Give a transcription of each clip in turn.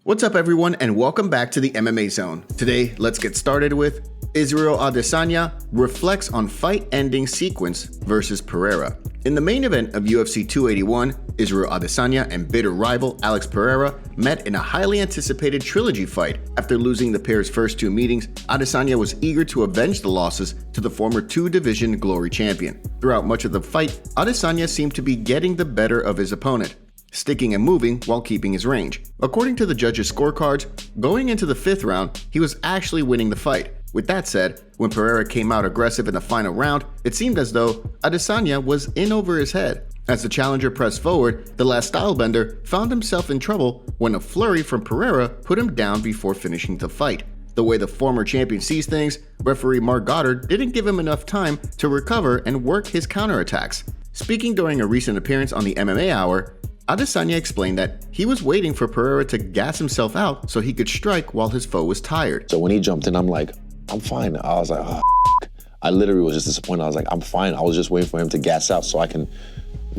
What's up everyone and welcome back to the MMA Zone. Today, let's get started with Israel Adesanya reflects on fight-ending sequence versus Pereira. In the main event of UFC 281, Israel Adesanya and bitter rival Alex Pereira met in a highly anticipated trilogy fight. After losing the pair's first two meetings, Adesanya was eager to avenge the losses to the former two-division Glory champion. Throughout much of the fight, Adesanya seemed to be getting the better of his opponent, sticking and moving while keeping his range. According to the judges' scorecards, going into the fifth round, he was actually winning the fight. With that said, when Pereira came out aggressive in the final round, it seemed as though Adesanya was in over his head. As the challenger pressed forward, the last stylebender found himself in trouble when a flurry from Pereira put him down before finishing the fight. The way the former champion sees things, referee Mark Goddard didn't give him enough time to recover and work his counterattacks. Speaking during a recent appearance on the MMA Hour, Adesanya explained that he was waiting for Pereira to gas himself out so he could strike while his foe was tired. So when he jumped in, I'm like, I'm fine. I was like, oh, I literally was just disappointed. I was like, I'm fine. I was just waiting for him to gas out so I can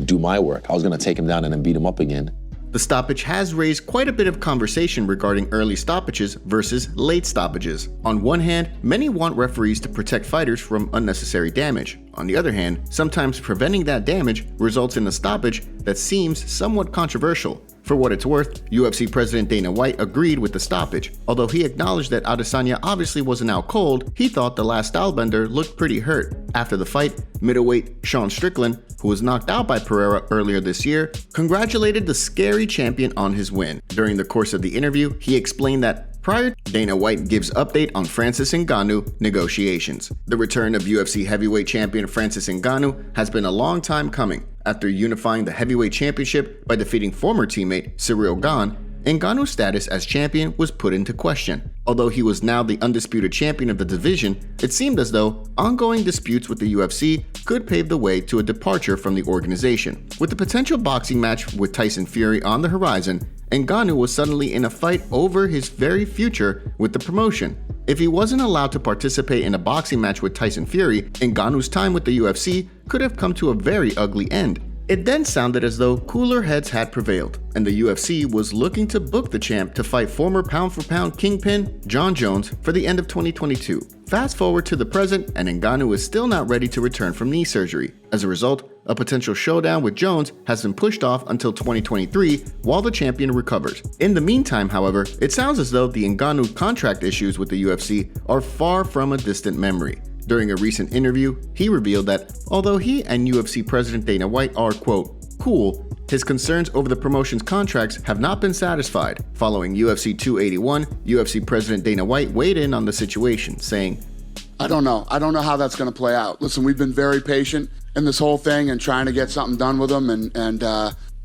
do my work. I was gonna take him down and then beat him up again. The stoppage has raised quite a bit of conversation regarding early stoppages versus late stoppages. On one hand, many want referees to protect fighters from unnecessary damage. On the other hand, sometimes preventing that damage results in a stoppage that seems somewhat controversial. For what it's worth, UFC President Dana White agreed with the stoppage. Although he acknowledged that Adesanya obviously wasn't out cold, he thought the last stylebender looked pretty hurt. After the fight, middleweight Sean Strickland, who was knocked out by Pereira earlier this year, congratulated the scary champion on his win. During the course of the interview, he explained that prior, Dana White gives update on Francis Ngannou negotiations. The return of UFC heavyweight champion Francis Ngannou has been a long time coming. After unifying the heavyweight championship by defeating former teammate Ciryl Gane, Ngannou's status as champion was put into question. Although he was now the undisputed champion of the division, it seemed as though ongoing disputes with the UFC could pave the way to a departure from the organization. With the potential boxing match with Tyson Fury on the horizon, Ngannou was suddenly in a fight over his very future with the promotion. If he wasn't allowed to participate in a boxing match with Tyson Fury, Ngannou's time with the UFC could have come to a very ugly end. It then sounded as though cooler heads had prevailed, and the UFC was looking to book the champ to fight former pound-for-pound kingpin Jon Jones for the end of 2022. Fast forward to the present, and Ngannou is still not ready to return from knee surgery. As a result, a potential showdown with Jones has been pushed off until 2023 while the champion recovers. In the meantime, however, it sounds as though the Ngannou contract issues with the UFC are far from a distant memory. During a recent interview, he revealed that although he and UFC President Dana White are, quote, cool, his concerns over the promotion's contracts have not been satisfied. Following UFC 281, UFC President Dana White weighed in on the situation, saying, I don't know how that's going to play out. Listen, we've been very patient in this whole thing and trying to get something done with them, and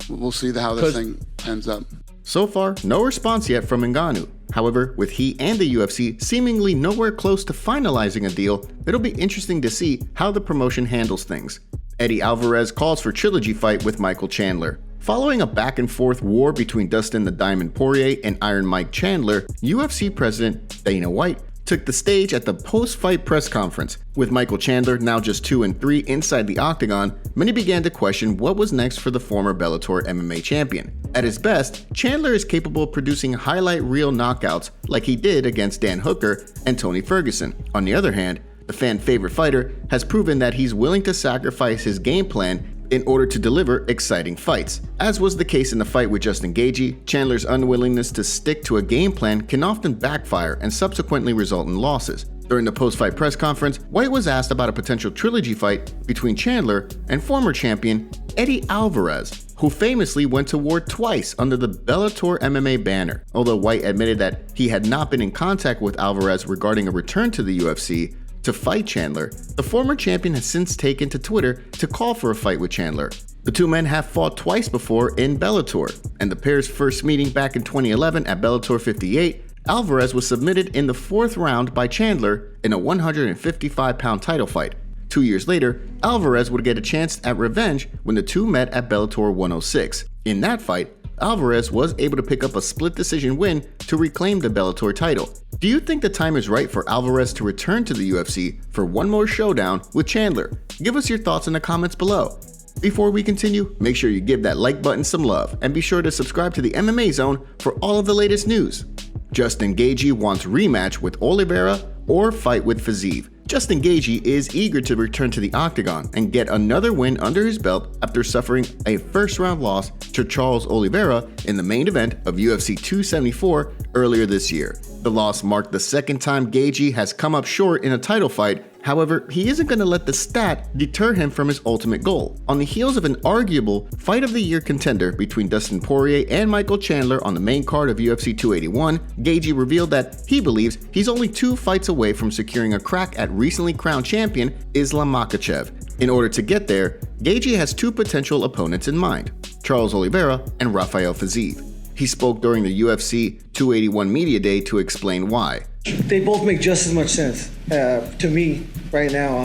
we'll see how this thing ends up. So far, no response yet from Ngannou. However, with he and the UFC seemingly nowhere close to finalizing a deal, it'll be interesting to see how the promotion handles things. Eddie Alvarez calls for trilogy fight with Michael Chandler. Following a back-and-forth war between Dustin the Diamond Poirier and Iron Mike Chandler, UFC President Dana White took the stage at the post-fight press conference. With Michael Chandler now just 2-3 inside the octagon, many began to question what was next for the former Bellator MMA champion. At his best, Chandler is capable of producing highlight reel knockouts like he did against Dan Hooker and Tony Ferguson. On the other hand, the fan-favorite fighter has proven that he's willing to sacrifice his game plan in order to deliver exciting fights. As was the case in the fight with Justin Gaethje, Chandler's unwillingness to stick to a game plan can often backfire and subsequently result in losses. During the post-fight press conference, White was asked about a potential trilogy fight between Chandler and former champion Eddie Alvarez, who famously went to war twice under the Bellator MMA banner. Although White admitted that he had not been in contact with Alvarez regarding a return to the UFC to fight Chandler, the former champion has since taken to Twitter to call for a fight with Chandler. The two men have fought twice before in Bellator, and the pair's first meeting back in 2011 at Bellator 58, Alvarez was submitted in the fourth round by Chandler in a 155-pound title fight. 2 years later, Alvarez would get a chance at revenge when the two met at Bellator 106. In that fight, Alvarez was able to pick up a split decision win to reclaim the Bellator title. Do you think the time is right for Alvarez to return to the UFC for one more showdown with Chandler? Give us your thoughts in the comments below. Before we continue, make sure you give that like button some love and be sure to subscribe to the MMA Zone for all of the latest news. Justin Gaethje wants rematch with Oliveira or fight with Fiziev. Justin Gaethje is eager to return to the octagon and get another win under his belt after suffering a first-round loss to Charles Oliveira in the main event of UFC 274 earlier this year. The loss marked the second time Gaethje has come up short in a title fight. However, he isn't going to let the stat deter him from his ultimate goal. On the heels of an arguable Fight of the Year contender between Dustin Poirier and Michael Chandler on the main card of UFC 281, Gaethje revealed that he believes he's only 2 fights away from securing a crack at recently crowned champion Islam Makhachev. In order to get there, Gaethje has 2 potential opponents in mind, Charles Oliveira and Rafael Fiziev. He spoke during the UFC 281 Media Day to explain why. They both make just as much sense to me right now.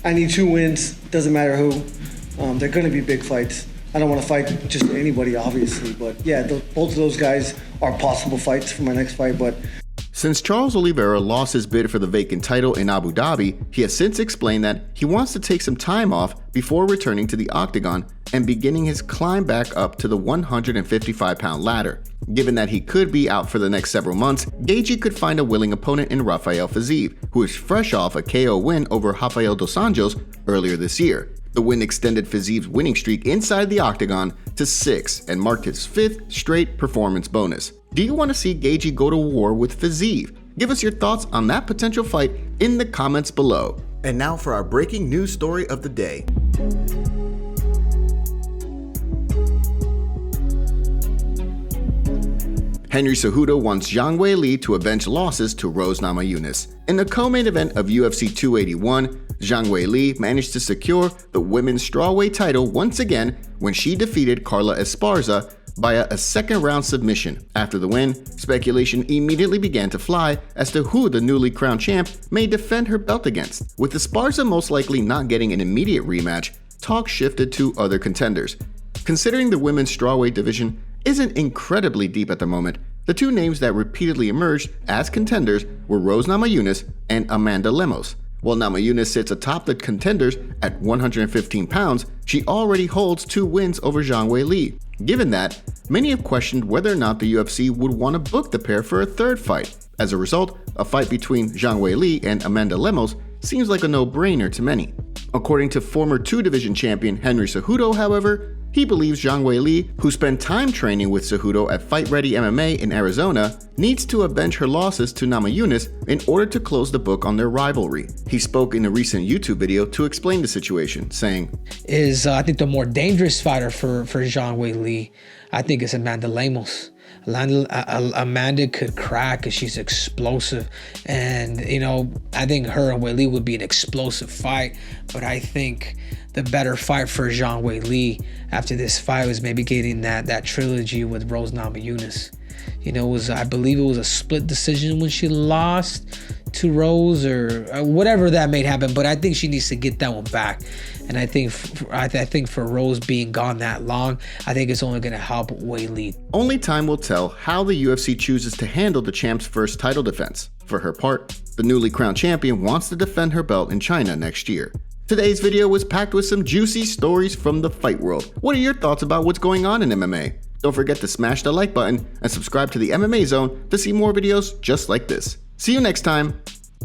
I need 2 wins, doesn't matter who. They're going to be big fights. I don't want to fight just anybody, obviously, but yeah, both of those guys are possible fights for my next fight. But since Charles Oliveira lost his bid for the vacant title in Abu Dhabi, he has since explained that he wants to take some time off before returning to the octagon and beginning his climb back up to the 155-pound ladder. Given that he could be out for the next several months, Gaethje could find a willing opponent in Rafael Fiziev, who is fresh off a KO win over Rafael dos Anjos earlier this year. The win extended Fiziev's winning streak inside the octagon to 6 and marked his 5th straight performance bonus. Do you want to see Gaethje go to war with Fiziev? Give us your thoughts on that potential fight in the comments below. And now for our breaking news story of the day. Henry Cejudo wants Zhang Weili to avenge losses to Rose Namajunas. In the co-main event of UFC 281, Zhang Weili managed to secure the women's strawweight title once again when she defeated Carla Esparza via a second-round submission. After the win, speculation immediately began to fly as to who the newly crowned champ may defend her belt against. With Esparza most likely not getting an immediate rematch, talk shifted to other contenders. Considering the women's strawweight division isn't incredibly deep at the moment, the 2 names that repeatedly emerged as contenders were Rose Namajunas and Amanda Lemos. While Namajunas sits atop the contenders at 115 pounds, she already holds 2 wins over Zhang Weili. Given that, many have questioned whether or not the UFC would want to book the pair for a 3rd fight. As a result, a fight between Zhang Weili and Amanda Lemos seems like a no-brainer to many. According to former 2-division champion Henry Cejudo, however, he believes Zhang Weili, who spent time training with Cejudo at Fight Ready MMA in Arizona, needs to avenge her losses to Namajunas in order to close the book on their rivalry. He spoke in a recent YouTube video to explain the situation, saying, I think the more dangerous fighter for Zhang Weili, I think is Amanda Lemos. Amanda could crack because she's explosive, and I think her and Weili would be an explosive fight. But I think the better fight for Zhang Weili after this fight was maybe getting that trilogy with Rose Namajunas. I believe it was a split decision when she lost to Rose or whatever that may happen, but I think she needs to get that one back. And I think for Rose being gone that long, I think it's only going to help Weili. Only time will tell how the UFC chooses to handle the champ's first title defense. For her part, the newly crowned champion wants to defend her belt in China next year. Today's video was packed with some juicy stories from the fight world. What are your thoughts about what's going on in MMA? Don't forget to smash the like button and subscribe to the MMA Zone to see more videos just like this. See you next time.